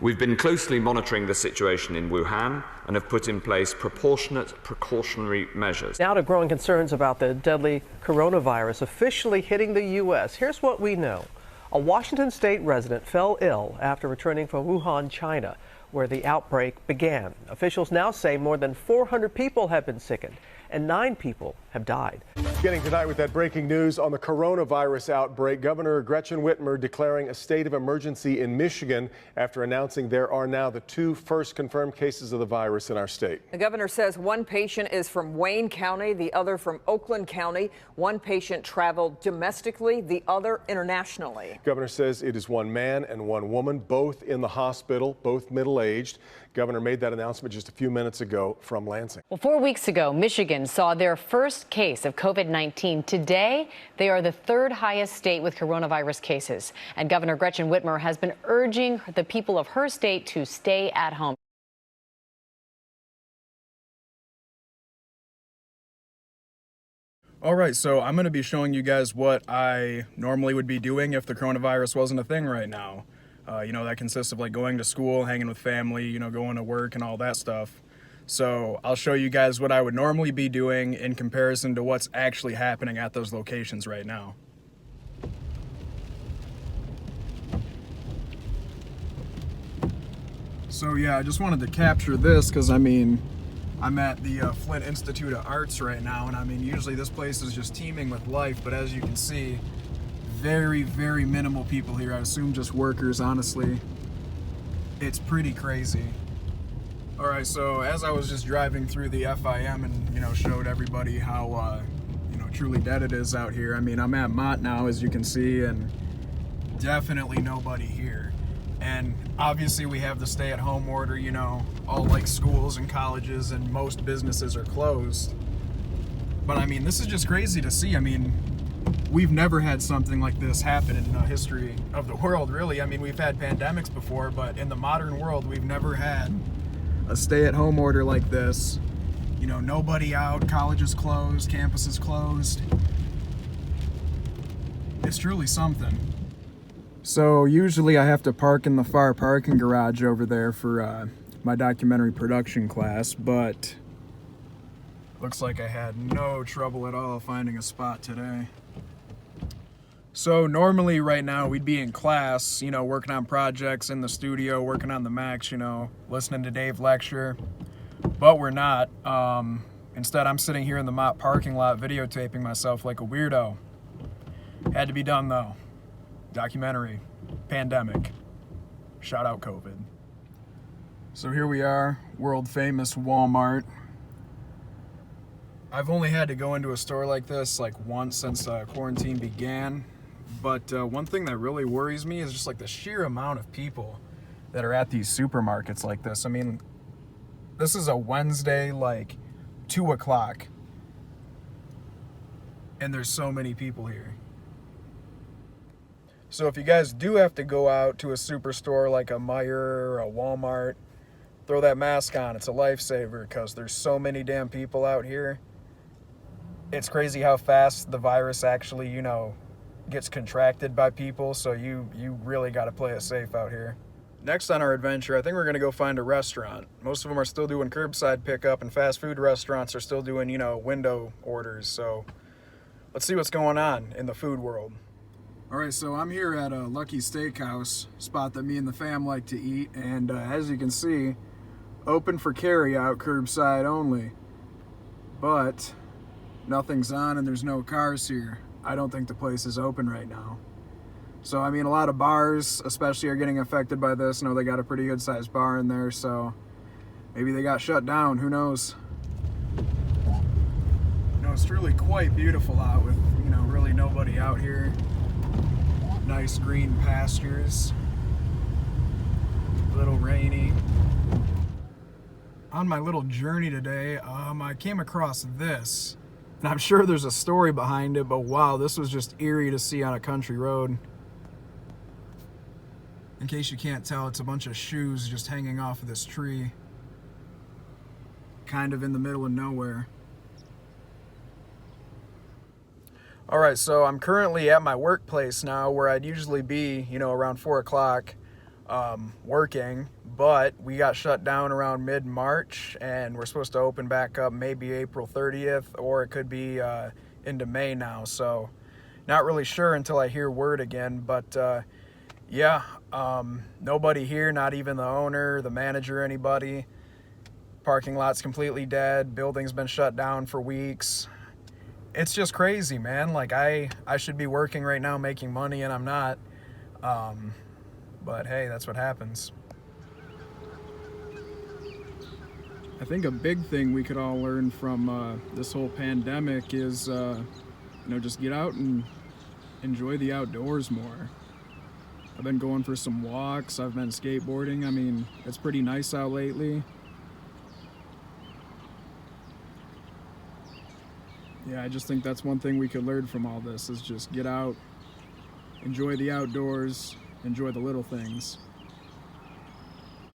We've been closely monitoring the situation in Wuhan and have put in place proportionate precautionary measures. Now to growing concerns about the deadly coronavirus officially hitting the U.S. Here's what we know. A Washington state resident fell ill after returning from Wuhan, China, where the outbreak began. Officials now say more than 400 people have been sickened and 9 people have died. Beginning tonight with that breaking news on the coronavirus outbreak, Governor Gretchen Whitmer declaring a state of emergency in Michigan after announcing there are now the 2 first confirmed cases of the virus in our state. The governor says one patient is from Wayne County, the other from Oakland County. One patient traveled domestically, the other internationally. Governor says it is 1 man and 1 woman, both in the hospital, both middle-aged. Governor made that announcement just a few minutes ago from Lansing. Well, 4 weeks ago, Michigan saw their first case of COVID-19. Today, they are the 3rd highest state with coronavirus cases. And Governor Gretchen Whitmer has been urging the people of her state to stay at home. All right, so I'm going to be showing you guys what I normally would be doing if the coronavirus wasn't a thing right now. That consists of like going to school, hanging with family, going to work and all that stuff. So I'll show you guys what I would normally be doing in comparison to what's actually happening at those locations right now. So yeah, I just wanted to capture this because I'm at the Flint Institute of Arts right now, and usually this place is just teeming with life, but as you can see, very, very minimal people here. I assume just workers, honestly. It's pretty crazy. All right, so as I was just driving through the FIM and, showed everybody how, truly dead it is out here. I'm at Mott now, as you can see, and definitely nobody here. And obviously we have the stay-at-home order, all like schools and colleges and most businesses are closed. But this is just crazy to see. We've never had something like this happen in the history of the world, really. We've had pandemics before, but in the modern world, we've never had a stay-at-home order like this. Nobody out, colleges closed, campuses closed. It's truly something. So usually I have to park in the far parking garage over there for my documentary production class, but looks like I had no trouble at all finding a spot today. So normally right now we'd be in class, working on projects in the studio, working on the Macs, listening to Dave lecture, but we're not. Instead, I'm sitting here in the Mott parking lot videotaping myself like a weirdo. Had to be done though. Documentary, pandemic, shout out COVID. So here we are, world famous Walmart. I've only had to go into a store like this once since quarantine began. But one thing that really worries me is just the sheer amount of people that are at these supermarkets like this. This is a Wednesday, 2 o'clock, and there's so many people here. So if you guys do have to go out to a superstore like a Meijer or a Walmart, throw that mask on. It's a lifesaver because there's so many damn people out here. It's crazy how fast the virus actually, gets contracted by people, so you really got to play it safe out here. Next on our adventure, I think we're going to go find a restaurant. Most of them are still doing curbside pickup, and fast food restaurants are still doing, window orders. So let's see what's going on in the food world. All right, so I'm here at a Lucky Steakhouse, spot that me and the fam like to eat, and as you can see, open for carry-out, curbside only. But nothing's on and there's no cars here. I don't think the place is open right now. So, a lot of bars especially are getting affected by this. I know they got a pretty good sized bar in there, so maybe they got shut down, who knows? It's really quite beautiful out with, really nobody out here. Nice green pastures. A little rainy. On my little journey today, I came across this. And I'm sure there's a story behind it, but wow, this was just eerie to see on a country road. In case you can't tell, it's a bunch of shoes just hanging off of this tree. Kind of in the middle of nowhere. All right, so I'm currently at my workplace now where I'd usually be, around 4 o'clock. working, but we got shut down around mid-March, and we're supposed to open back up maybe April 30th, or it could be into May now. So not really sure until I hear word again, but yeah, nobody here, not even the owner, the manager, anybody. Parking lot's completely dead. Building's been shut down for weeks. It's just crazy, man. Like I should be working right now making money, and I'm not. But hey, that's what happens. I think a big thing we could all learn from this whole pandemic is, just get out and enjoy the outdoors more. I've been going for some walks. I've been skateboarding. I mean, it's pretty nice out lately. Yeah, I just think that's one thing we could learn from all this is just get out, enjoy the outdoors, enjoy the little things.